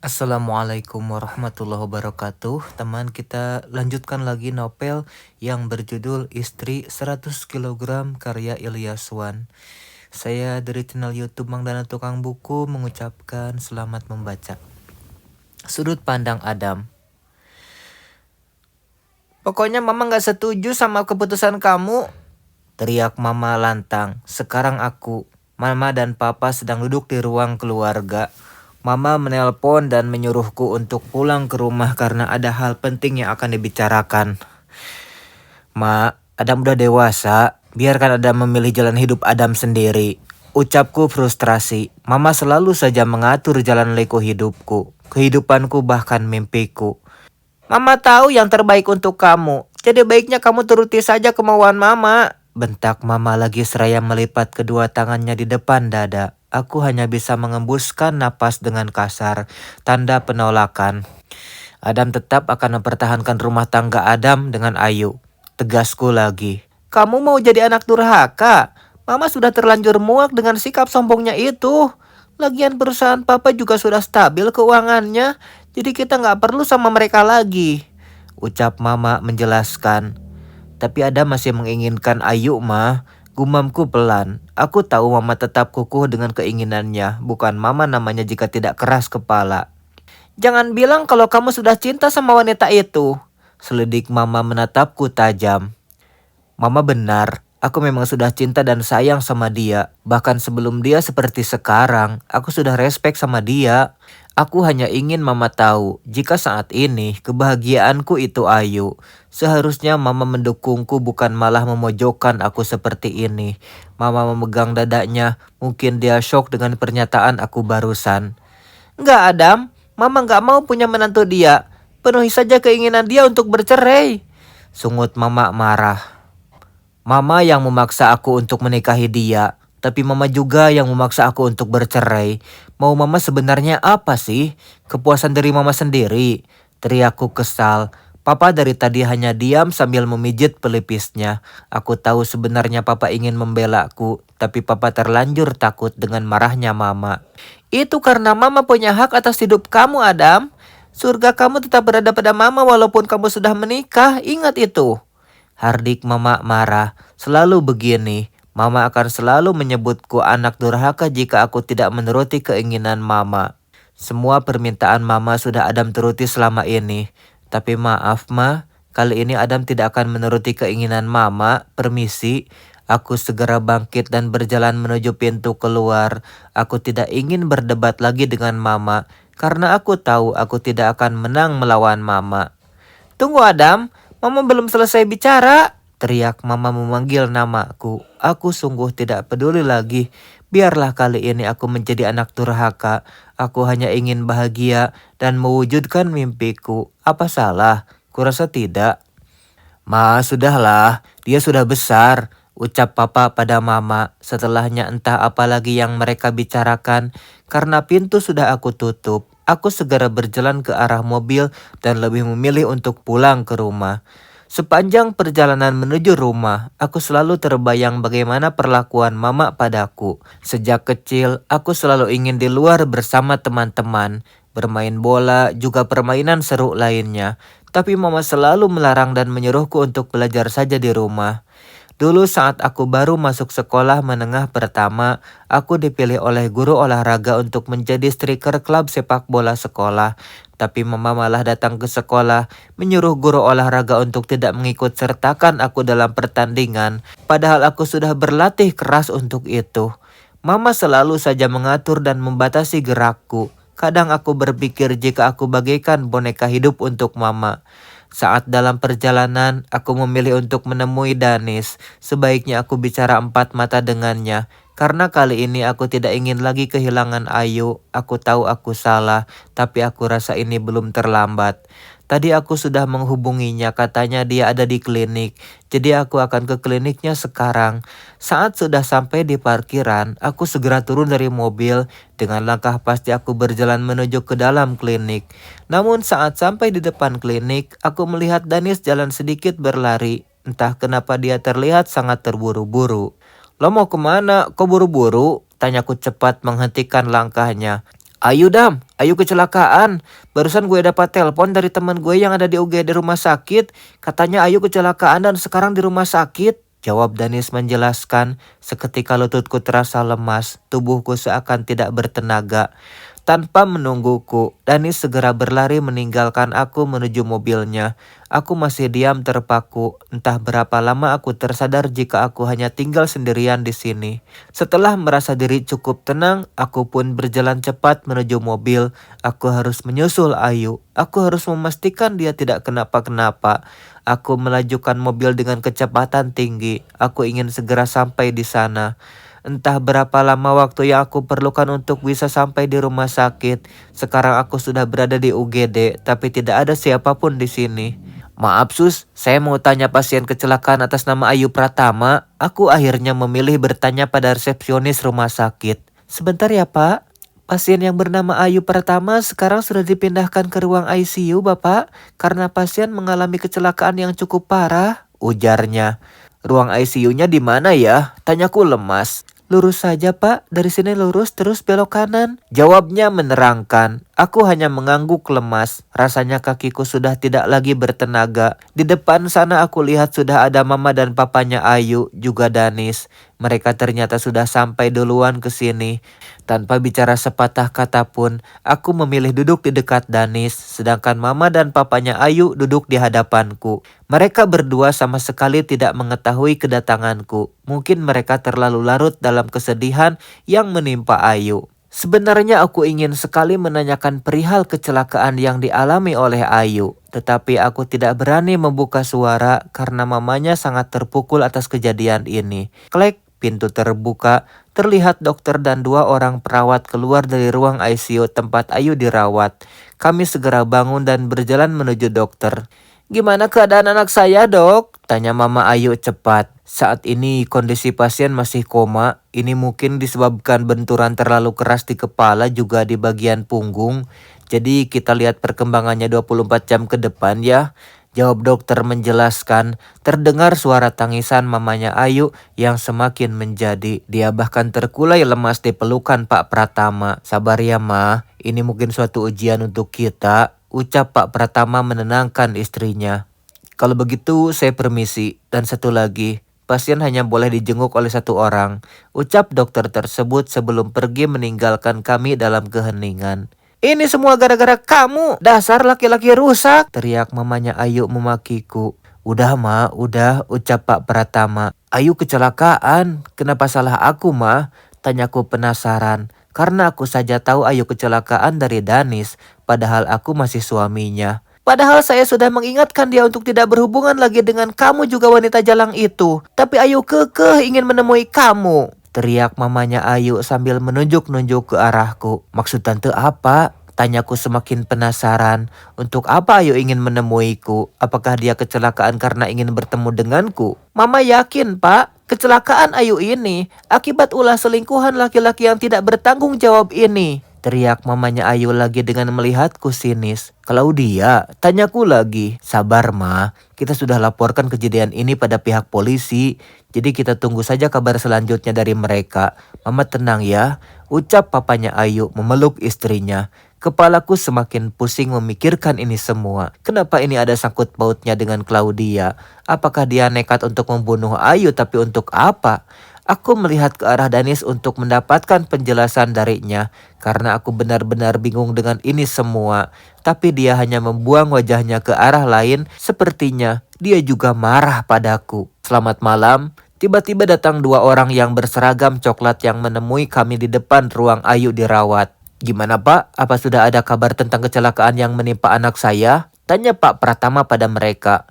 Assalamualaikum warahmatullahi wabarakatuh. Teman, kita lanjutkan lagi novel yang berjudul Istri 100 kg karya Ilyas Wan. Saya dari channel YouTube Mang Dana Tukang Buku mengucapkan selamat membaca. Sudut pandang Adam. Pokoknya mama gak setuju sama keputusan kamu, teriak mama lantang. Sekarang mama dan papa sedang duduk di ruang keluarga. Mama menelpon dan menyuruhku untuk pulang ke rumah karena ada hal penting yang akan dibicarakan. Ma, Adam udah dewasa, biarkan Adam memilih jalan hidup Adam sendiri. Ucapku frustrasi. Mama selalu saja mengatur jalan liku hidupku, kehidupanku bahkan mimpiku. Mama tahu yang terbaik untuk kamu, jadi baiknya kamu turuti saja kemauan mama, bentak mama lagi seraya melipat kedua tangannya di depan dada. Aku hanya bisa mengembuskan napas dengan kasar, tanda penolakan. Adam tetap akan mempertahankan rumah tangga Adam dengan Ayu. Tegasku lagi. Kamu mau jadi anak durhaka? Mama sudah terlanjur muak dengan sikap sombongnya itu. Lagian perusahaan papa juga sudah stabil keuangannya, jadi kita nggak perlu sama mereka lagi, ucap mama menjelaskan. Tapi Adam masih menginginkan Ayu, mah. Gumamku pelan. Aku tahu mama tetap kukuh dengan keinginannya. Bukan mama namanya jika tidak keras kepala. Jangan bilang kalau kamu sudah cinta sama wanita itu. Selidik mama menatapku tajam. Mama benar. Aku memang sudah cinta dan sayang sama dia. Bahkan sebelum dia seperti sekarang, aku sudah respect sama dia. Aku hanya ingin mama tahu, jika saat ini kebahagiaanku itu Ayu. Seharusnya mama mendukungku bukan malah memojokkan aku seperti ini. Mama memegang dadanya, mungkin dia shock dengan pernyataan aku barusan. Enggak Adam, mama enggak mau punya menantu dia. Penuhi saja keinginan dia untuk bercerai. Sungut mama marah. Mama yang memaksa aku untuk menikahi dia, tapi mama juga yang memaksa aku untuk bercerai. Mau mama sebenarnya apa sih? Kepuasan dari mama sendiri, teriakku kesal. Papa dari tadi hanya diam sambil memijit pelipisnya. Aku tahu sebenarnya papa ingin membelaku, tapi papa terlanjur takut dengan marahnya mama. Itu karena mama punya hak atas hidup kamu, Adam. Surga kamu tetap berada pada mama walaupun kamu sudah menikah, ingat itu. Hardik mama marah. Selalu begini. Mama akan selalu menyebutku anak durhaka jika aku tidak menuruti keinginan mama. Semua permintaan mama sudah Adam turuti selama ini. Tapi maaf ma, kali ini Adam tidak akan menuruti keinginan mama. Permisi. Aku segera bangkit dan berjalan menuju pintu keluar. Aku tidak ingin berdebat lagi dengan mama. Karena aku tahu aku tidak akan menang melawan mama. Tunggu Adam. Mama belum selesai bicara, teriak mama memanggil namaku. Aku sungguh tidak peduli lagi. Biarlah kali ini aku menjadi anak durhaka. Aku hanya ingin bahagia dan mewujudkan mimpiku. Apa salah? Kurasa tidak. Ma, sudahlah. Dia sudah besar, ucap papa pada mama. Setelahnya entah apa lagi yang mereka bicarakan. Karena pintu sudah aku tutup. Aku segera berjalan ke arah mobil dan lebih memilih untuk pulang ke rumah. Sepanjang perjalanan menuju rumah, aku selalu terbayang bagaimana perlakuan mama padaku. Sejak kecil, aku selalu ingin di luar bersama teman-teman, bermain bola, juga permainan seru lainnya. Tapi mama selalu melarang dan menyuruhku untuk belajar saja di rumah. Dulu saat aku baru masuk sekolah menengah pertama, aku dipilih oleh guru olahraga untuk menjadi striker klub sepak bola sekolah. Tapi mama malah datang ke sekolah, menyuruh guru olahraga untuk tidak mengikut sertakan aku dalam pertandingan. Padahal aku sudah berlatih keras untuk itu. Mama selalu saja mengatur dan membatasi gerakku. Kadang aku berpikir jika aku bagaikan boneka hidup untuk mama. Saat dalam perjalanan, aku memilih untuk menemui Danis. Sebaiknya aku bicara empat mata dengannya. Karena kali ini aku tidak ingin lagi kehilangan Ayu. Aku tahu aku salah, tapi aku rasa ini belum terlambat. Tadi aku sudah menghubunginya, katanya dia ada di klinik. Jadi aku akan ke kliniknya sekarang. Saat sudah sampai di parkiran, aku segera turun dari mobil. Dengan langkah pasti aku berjalan menuju ke dalam klinik. Namun saat sampai di depan klinik, aku melihat Danis jalan sedikit berlari. Entah kenapa dia terlihat sangat terburu-buru. Lo mau kemana? Kok buru-buru? Tanyaku cepat menghentikan langkahnya. Ayu Dam, Ayu kecelakaan. Barusan gue dapat telepon dari teman gue yang ada di UGD rumah sakit. Katanya Ayu kecelakaan dan sekarang di rumah sakit. Jawab Danis menjelaskan. Seketika lututku terasa lemas, tubuhku seakan tidak bertenaga. Tanpa menungguku, Danis segera berlari meninggalkan aku menuju mobilnya. Aku masih diam terpaku. Entah berapa lama aku tersadar jika aku hanya tinggal sendirian di sini. Setelah merasa diri cukup tenang, aku pun berjalan cepat menuju mobil. Aku harus menyusul Ayu. Aku harus memastikan dia tidak kenapa-kenapa. Aku melajukan mobil dengan kecepatan tinggi. Aku ingin segera sampai di sana. Entah berapa lama waktu yang aku perlukan untuk bisa sampai di rumah sakit. Sekarang aku sudah berada di UGD, tapi tidak ada siapapun di sini. Maaf Sus, saya mau tanya pasien kecelakaan atas nama Ayu Pratama. Aku akhirnya memilih bertanya pada resepsionis rumah sakit. Sebentar ya Pak. Pasien yang bernama Ayu Pratama sekarang sudah dipindahkan ke ruang ICU Bapak. Karena pasien mengalami kecelakaan yang cukup parah, ujarnya. Ruang ICU-nya di mana ya? Tanyaku lemas. Lurus saja Pak, dari sini lurus terus belok kanan. Jawabnya menerangkan. Aku hanya mengangguk lemas. Rasanya kakiku sudah tidak lagi bertenaga. Di depan sana aku lihat sudah ada mama dan papanya Ayu, juga Danis. Mereka ternyata sudah sampai duluan ke sini. Tanpa bicara sepatah kata pun, aku memilih duduk di dekat Danis, sedangkan mama dan papanya Ayu duduk di hadapanku. Mereka berdua sama sekali tidak mengetahui kedatanganku. Mungkin mereka terlalu larut dalam kesedihan yang menimpa Ayu. Sebenarnya aku ingin sekali menanyakan perihal kecelakaan yang dialami oleh Ayu. Tetapi aku tidak berani membuka suara karena mamanya sangat terpukul atas kejadian ini. Klek, pintu terbuka. Terlihat dokter dan 2 orang perawat keluar dari ruang ICU tempat Ayu dirawat. Kami segera bangun dan berjalan menuju dokter. Gimana keadaan anak saya dok? Tanya mama Ayu cepat. Saat ini kondisi pasien masih koma. Ini mungkin disebabkan benturan terlalu keras di kepala juga di bagian punggung. Jadi kita lihat perkembangannya 24 jam ke depan ya. Jawab dokter menjelaskan. Terdengar suara tangisan mamanya Ayu yang semakin menjadi. Dia bahkan terkulai lemas di pelukan Pak Pratama. Sabar ya Ma, ini mungkin suatu ujian untuk kita, ucap Pak Pratama menenangkan istrinya. Kalau begitu saya permisi. Dan satu lagi, pasien hanya boleh dijenguk oleh 1 orang, ucap dokter tersebut sebelum pergi meninggalkan kami dalam keheningan. Ini semua gara-gara kamu, dasar laki-laki rusak, teriak mamanya Ayu memakiku. Udah Ma, udah, ucap Pak Pratama. Ayu kecelakaan, kenapa salah aku Ma? Tanyaku penasaran, karena aku saja tahu Ayu kecelakaan dari Danis, padahal aku masih suaminya. Padahal saya sudah mengingatkan dia untuk tidak berhubungan lagi dengan kamu juga wanita jalang itu. Tapi Ayu kekeh ingin menemui kamu, teriak mamanya Ayu sambil menunjuk-nunjuk ke arahku. Maksud tante apa? Tanyaku semakin penasaran. Untuk apa Ayu ingin menemuiku? Apakah dia kecelakaan karena ingin bertemu denganku? Mama yakin Pak, kecelakaan Ayu ini akibat ulah selingkuhan laki-laki yang tidak bertanggung jawab ini, teriak mamanya Ayu lagi dengan melihatku sinis. Claudia, tanyaku lagi. Sabar Ma, kita sudah laporkan kejadian ini pada pihak polisi. Jadi kita tunggu saja kabar selanjutnya dari mereka. Mama tenang ya, ucap papanya Ayu memeluk istrinya. Kepalaku semakin pusing memikirkan ini semua. Kenapa ini ada sangkut pautnya dengan Claudia? Apakah dia nekat untuk membunuh Ayu, tapi untuk apa? Aku melihat ke arah Danis untuk mendapatkan penjelasan darinya. Karena aku benar-benar bingung dengan ini semua. Tapi dia hanya membuang wajahnya ke arah lain. Sepertinya dia juga marah padaku. Selamat malam. Tiba-tiba datang 2 orang yang berseragam coklat yang menemui kami di depan ruang Ayu dirawat. Gimana Pak? Apa sudah ada kabar tentang kecelakaan yang menimpa anak saya? Tanya Pak Pratama pada mereka.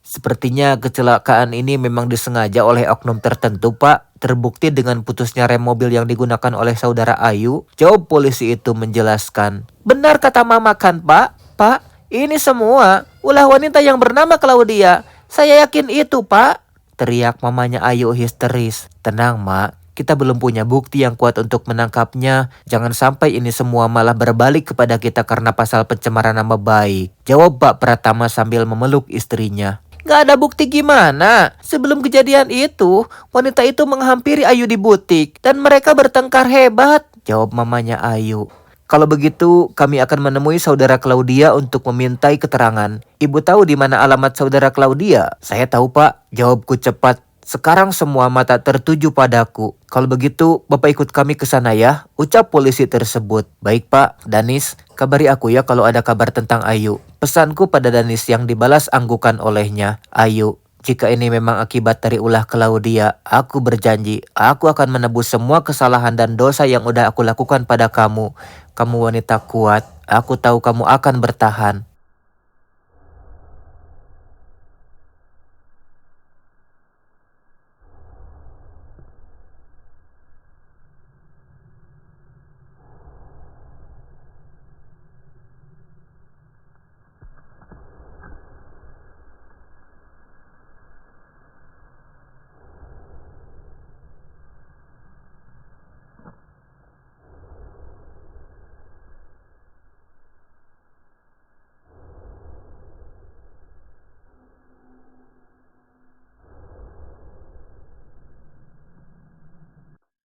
Sepertinya kecelakaan ini memang disengaja oleh oknum tertentu Pak. Terbukti dengan putusnya rem mobil yang digunakan oleh saudara Ayu. Jawab polisi itu menjelaskan. Benar kata Mama kan Pak? Pak, ini semua ulah wanita yang bernama Claudia. Saya yakin itu Pak, teriak mamanya Ayu histeris. Tenang Mak, kita belum punya bukti yang kuat untuk menangkapnya. Jangan sampai ini semua malah berbalik kepada kita karena pasal pencemaran nama baik, jawab Pak Pratama sambil memeluk istrinya. Gak ada bukti gimana? Sebelum kejadian itu, wanita itu menghampiri Ayu di butik dan mereka bertengkar hebat. jawab mamanya Ayu. Kalau begitu, kami akan menemui saudara Claudia untuk memintai keterangan. Ibu tahu di mana alamat saudara Claudia? Saya tahu, Pak, jawabku cepat. Sekarang semua mata tertuju padaku. Kalau begitu, Bapak ikut kami ke sana ya, ucap polisi tersebut. Baik, Pak. Danis, kabari aku ya kalau ada kabar tentang Ayu. Pesanku pada Danis yang dibalas anggukan olehnya. Ayu, jika ini memang akibat dari ulah Claudia, aku berjanji, aku akan menebus semua kesalahan dan dosa yang udah aku lakukan pada kamu. Kamu wanita kuat, aku tahu kamu akan bertahan.